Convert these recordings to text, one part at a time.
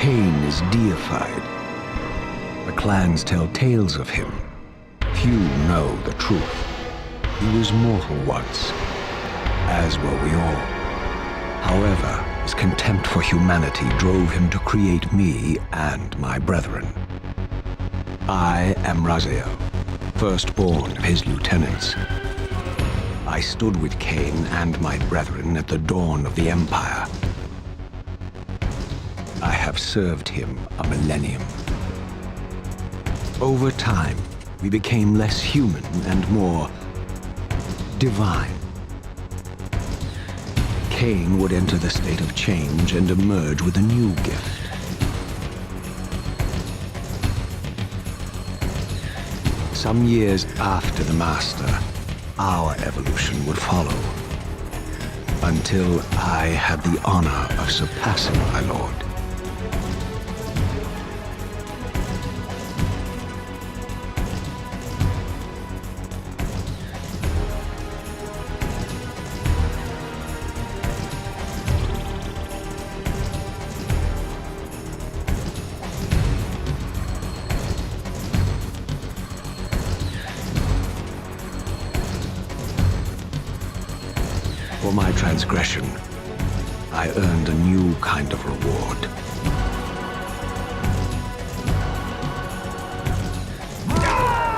Kain is deified. The clans tell tales of him. Few know the truth. He was mortal once, as were we all. However, his contempt for humanity drove him to create me and my brethren. I am Raziel, firstborn of his lieutenants. I stood with Kain and my brethren at the dawn of the Empire. I have served him a millennium. Over time, we became less human and more divine. Kain would enter the state of change and emerge with a new gift. Some years after the Master, our evolution would follow, until I had the honor of surpassing my lord. For my transgression, I earned a new kind of reward.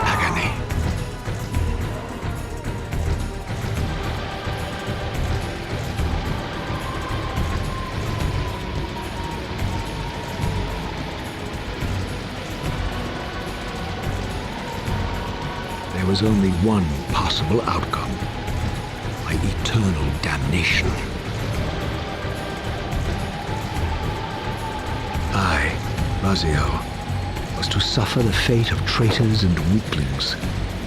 Agony. There was only one possible outcome. My eternal damnation. I, Raziel, was to suffer the fate of traitors and weaklings,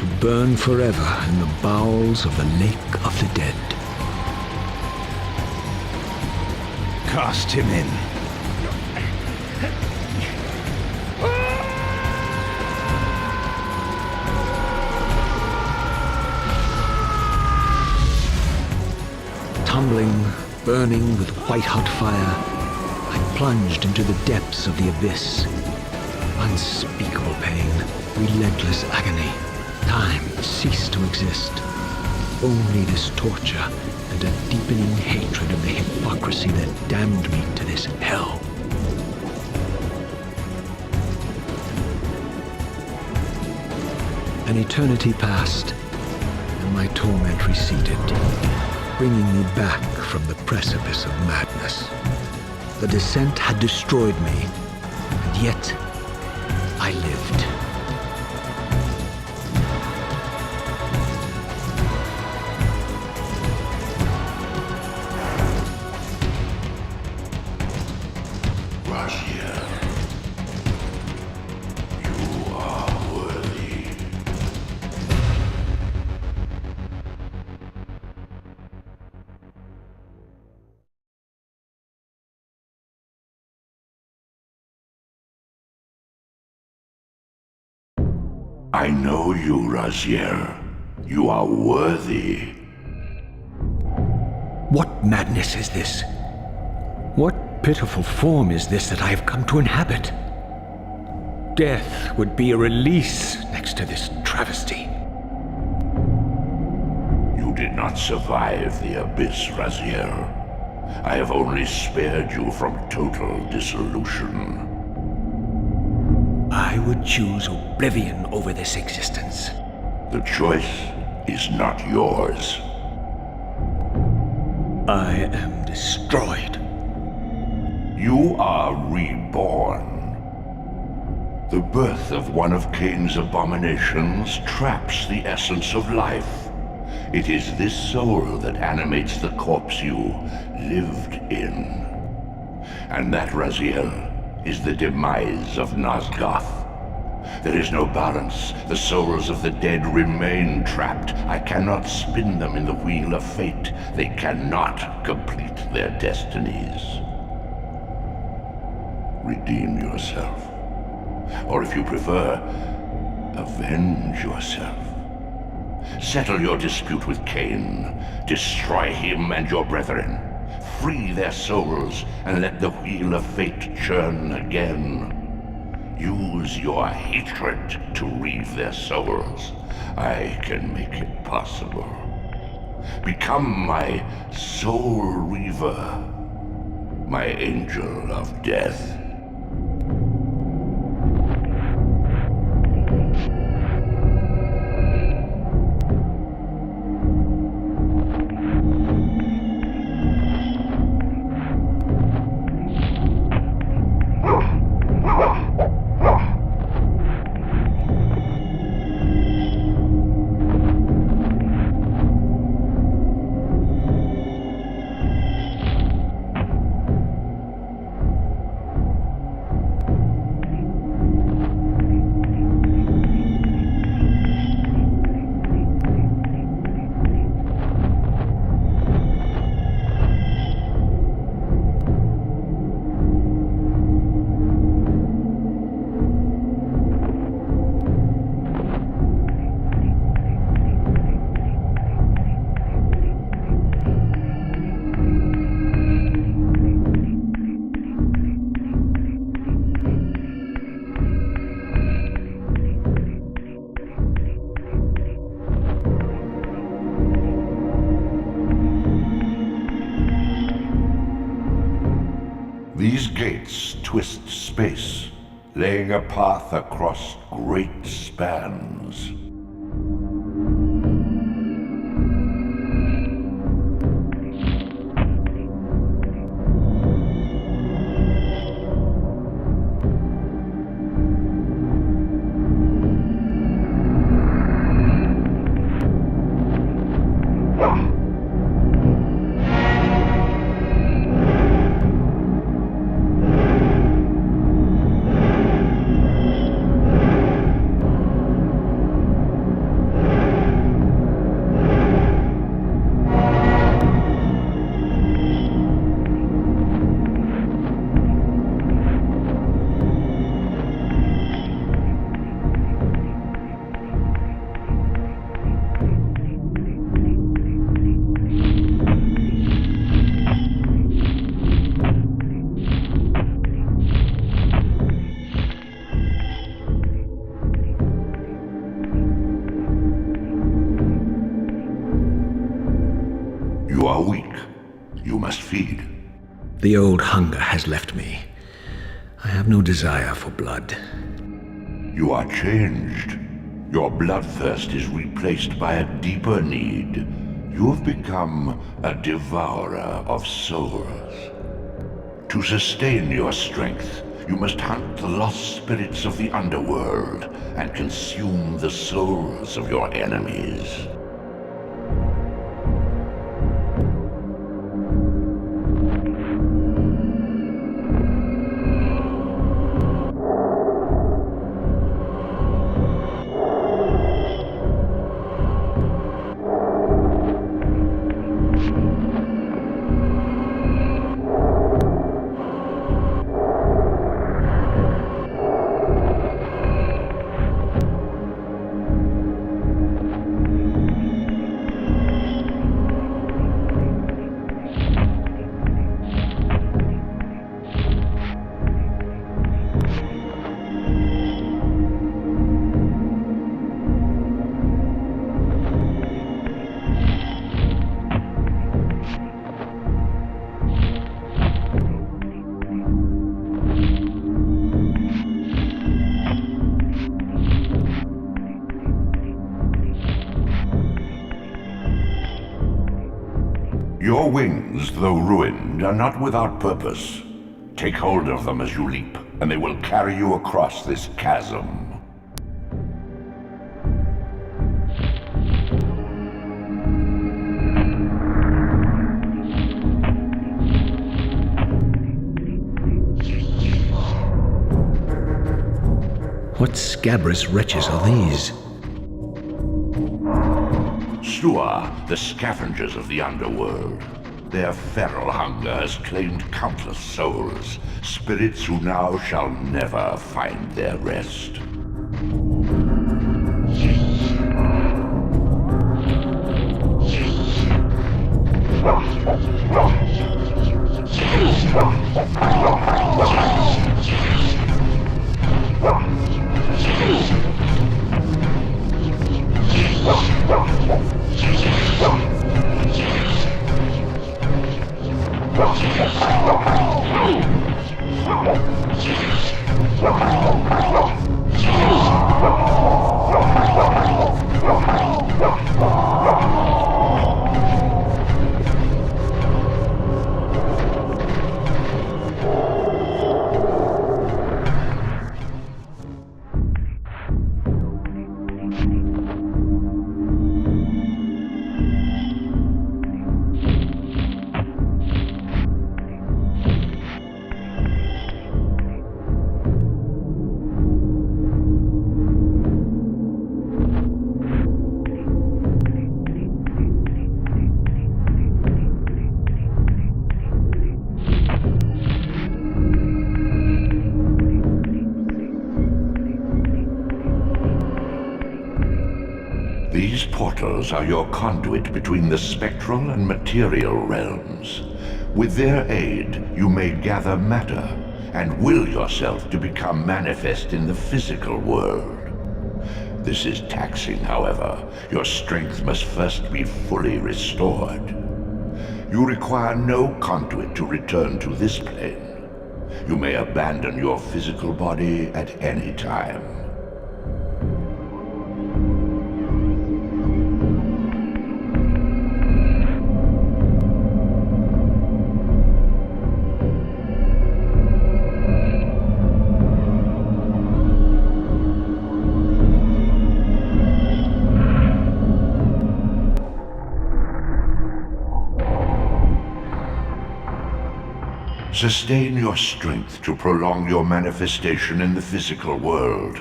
to burn forever in the bowels of the Lake of the Dead. Cast him in. Tumbling, burning with white-hot fire, I plunged into the depths of the abyss. Unspeakable pain, relentless agony. Time ceased to exist. Only this torture and a deepening hatred of the hypocrisy that damned me to this hell. An eternity passed, and my torment receded, bringing me back from the precipice of madness. The descent had destroyed me, and yet I lived. Raziel, you are worthy. I know you, Raziel. You are worthy. What madness is this? What pitiful form is this that I have come to inhabit? Death would be a release next to this travesty. You did not survive the abyss, Raziel. I have only spared you from total dissolution. I would choose oblivion over this existence. The choice is not yours. I am destroyed. You are reborn. The birth of one of Kain's abominations traps the essence of life. It is this soul that animates the corpse you lived in. And that, Raziel, is the demise of Nosgoth. There is no balance. The souls of the dead remain trapped. I cannot spin them in the wheel of fate. They cannot complete their destinies. Redeem yourself. Or if you prefer, avenge yourself. Settle your dispute with Kain. Destroy him and your brethren. free their souls and let the wheel of fate churn again. Use your hatred to reave their souls. I can make it possible. Become my soul reaver, my angel of death. These gates twist space, laying a path across great spans. You are weak. You must feed. The old hunger has left me. I have no desire for blood. You are changed. Your bloodthirst is replaced by a deeper need. You have become a devourer of souls. To sustain your strength, you must hunt the lost spirits of the underworld and consume the souls of your enemies. Your wings, though ruined, are not without purpose. Take hold of them as you leap, and they will carry you across this chasm. What scabrous wretches are these? Stua, the scavengers of the underworld. Their feral hunger has claimed countless souls, spirits who now shall never find their rest. These portals are your conduit between the spectral and material realms. With their aid, you may gather matter and will yourself to become manifest in the physical world. This is taxing, however. Your strength must first be fully restored. You require no conduit to return to this plane. You may abandon your physical body at any time. Sustain your strength to prolong your manifestation in the physical world.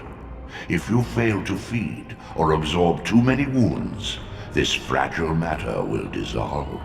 If you fail to feed or absorb too many wounds, this fragile matter will dissolve.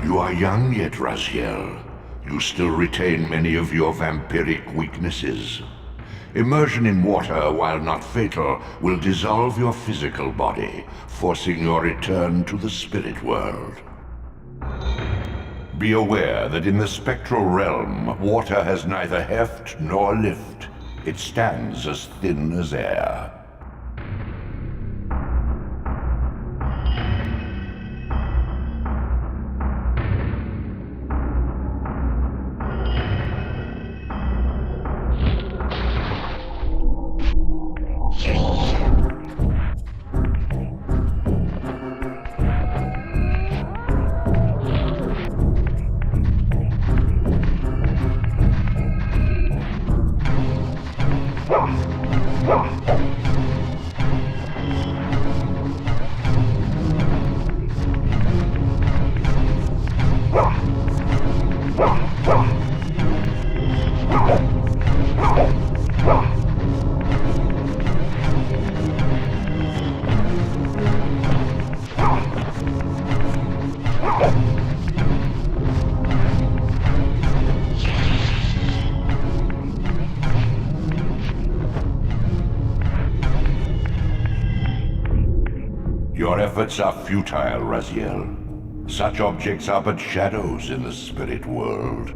You are young yet, Raziel. You still retain many of your vampiric weaknesses. Immersion in water, while not fatal, will dissolve your physical body, forcing your return to the spirit world. Be aware that in the spectral realm, water has neither heft nor lift. It stands as thin as air. Your efforts are futile, Raziel. Such objects are but shadows in the spirit world.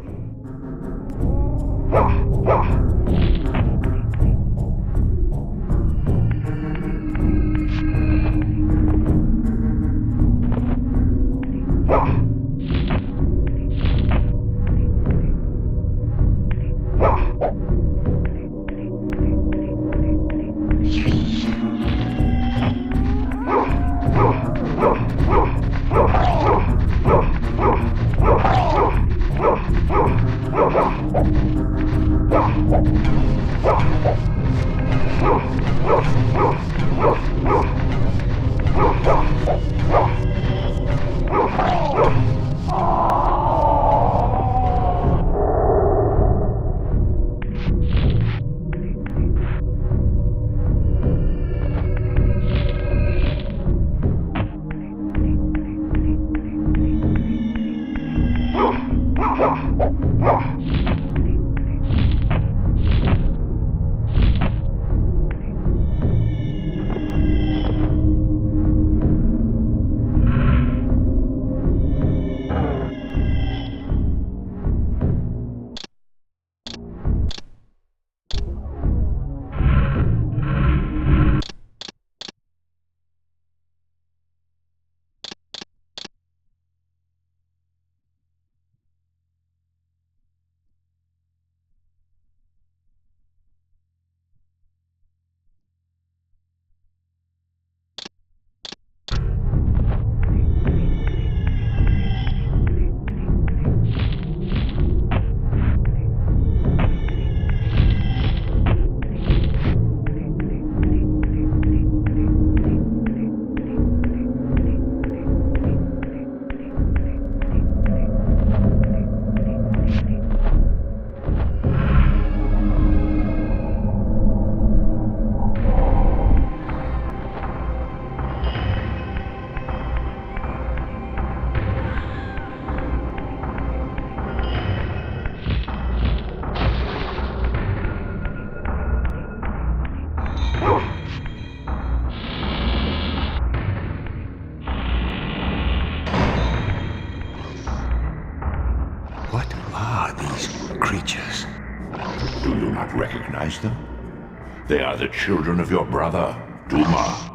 recognize them? They are the children of your brother, Duma.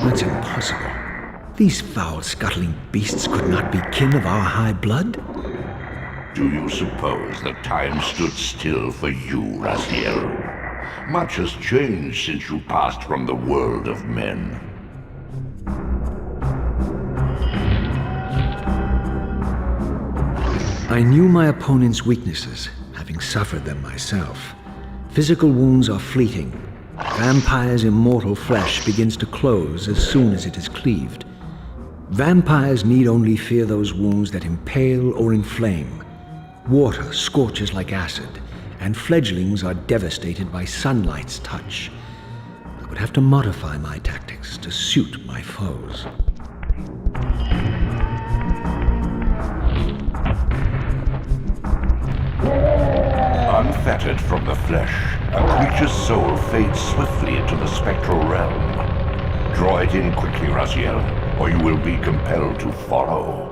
That's impossible. These foul, scuttling beasts could not be kin of our high blood. Do you suppose that time stood still for you, Raziel? Much has changed since you passed from the world of men. I knew my opponent's weaknesses, having suffered them myself. Physical wounds are fleeting. Vampire's immortal flesh begins to close as soon as it is cleaved. Vampires need only fear those wounds that impale or inflame. Water scorches like acid, and fledglings are devastated by sunlight's touch. I would have to modify my tactics to suit my foes. Unfettered from the flesh, a creature's soul fades swiftly into the spectral realm. Draw it in quickly, Raziel, or you will be compelled to follow.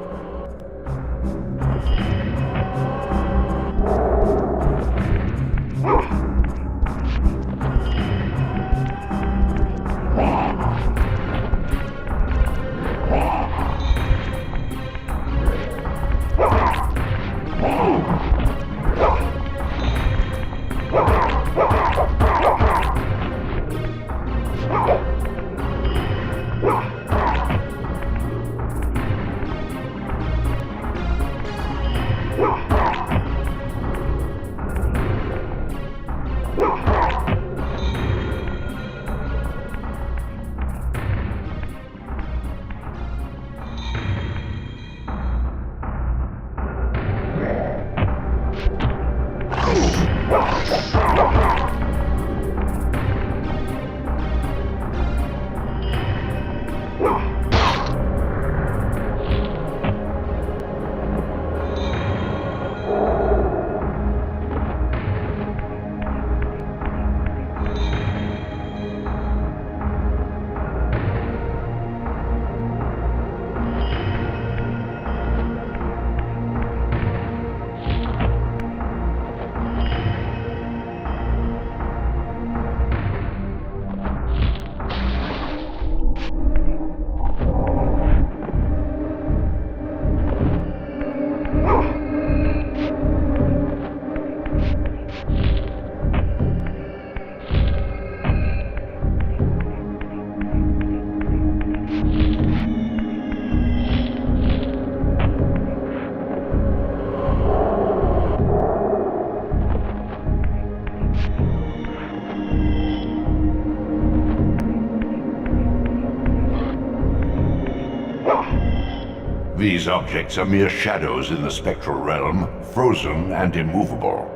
These objects are mere shadows in the spectral realm, frozen and immovable.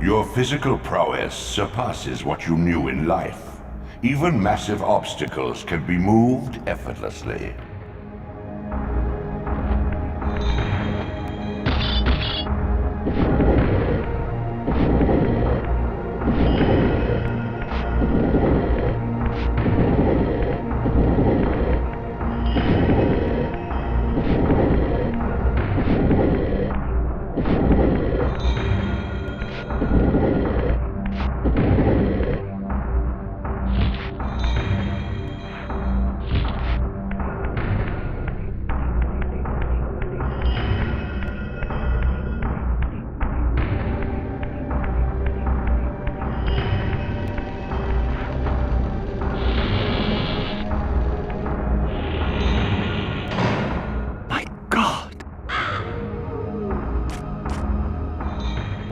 Your physical prowess surpasses what you knew in life. Even massive obstacles can be moved effortlessly.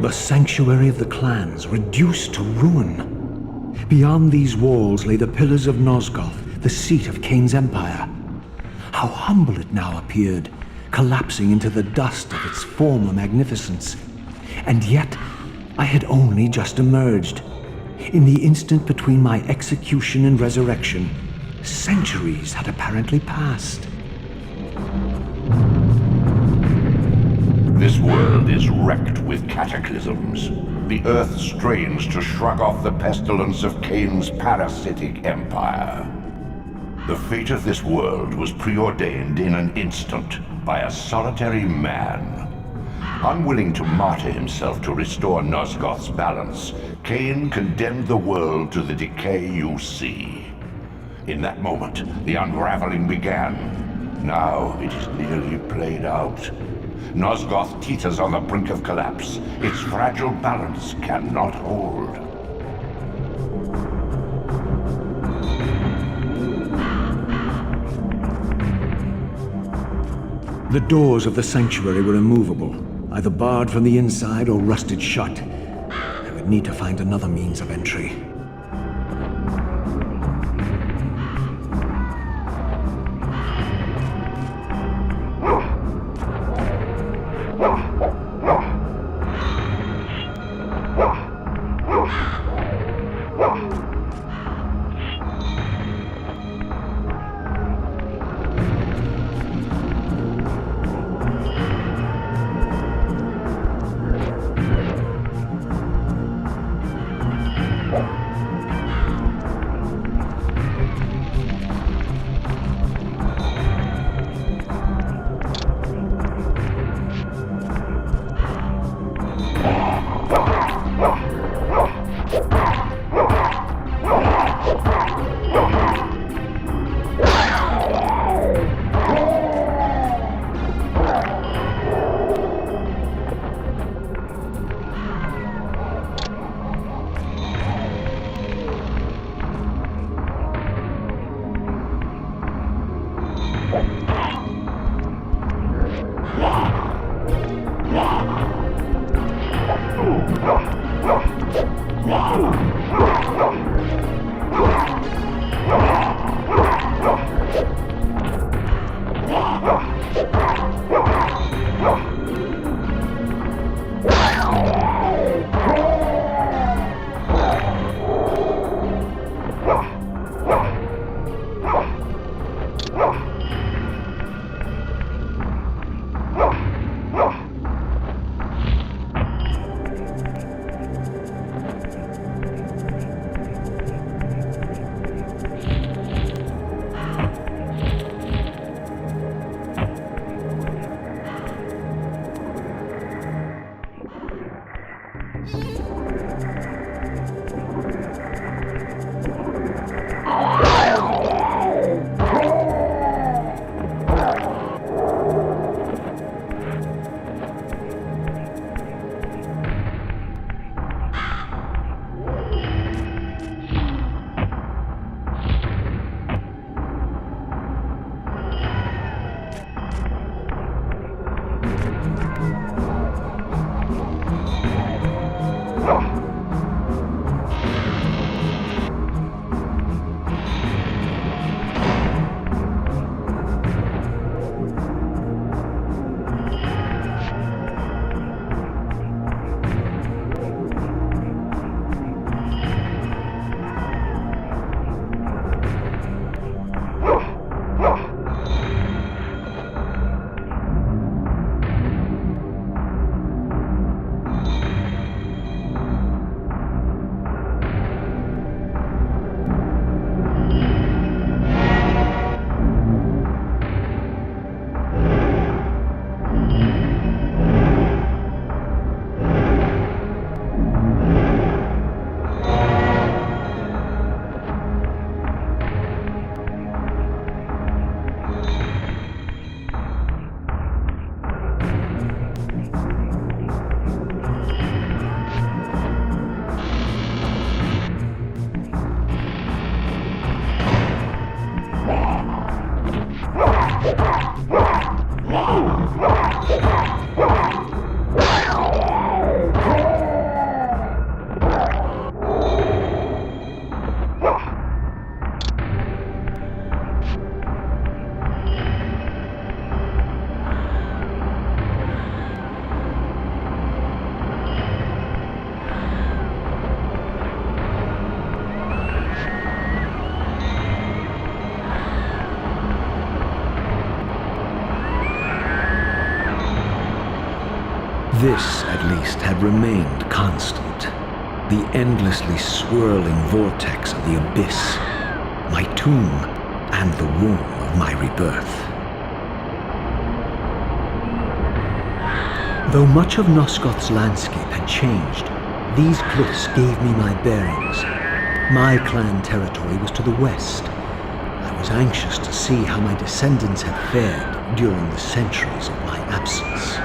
The sanctuary of the clans reduced to ruin. Beyond these walls lay the pillars of Nosgoth, the seat of Kain's empire. How humble it now appeared, collapsing into the dust of its former magnificence. And yet, I had only just emerged. In the instant between my execution and resurrection, centuries had apparently passed. This world is wrecked with cataclysms. The earth strains to shrug off the pestilence of Kain's parasitic empire. The fate of this world was preordained in an instant by a solitary man. Unwilling to martyr himself to restore Nosgoth's balance, Kain condemned the world to the decay you see. In that moment, the unraveling began. Now it is nearly played out. Nosgoth teeters on the brink of collapse. Its fragile balance cannot hold. The doors of the sanctuary were immovable, either barred from the inside or rusted shut. I would need to find another means of entry. This, at least, had remained constant. The endlessly swirling vortex of the abyss, my tomb, and the womb of my rebirth. Though much of Nosgoth's landscape had changed, these cliffs gave me my bearings. My clan territory was to the west. I was anxious to see how my descendants had fared during the centuries of my absence.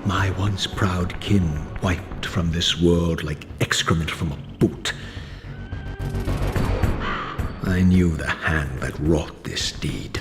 My once proud kin wiped from this world like excrement from a boot. I knew the hand that wrought this deed.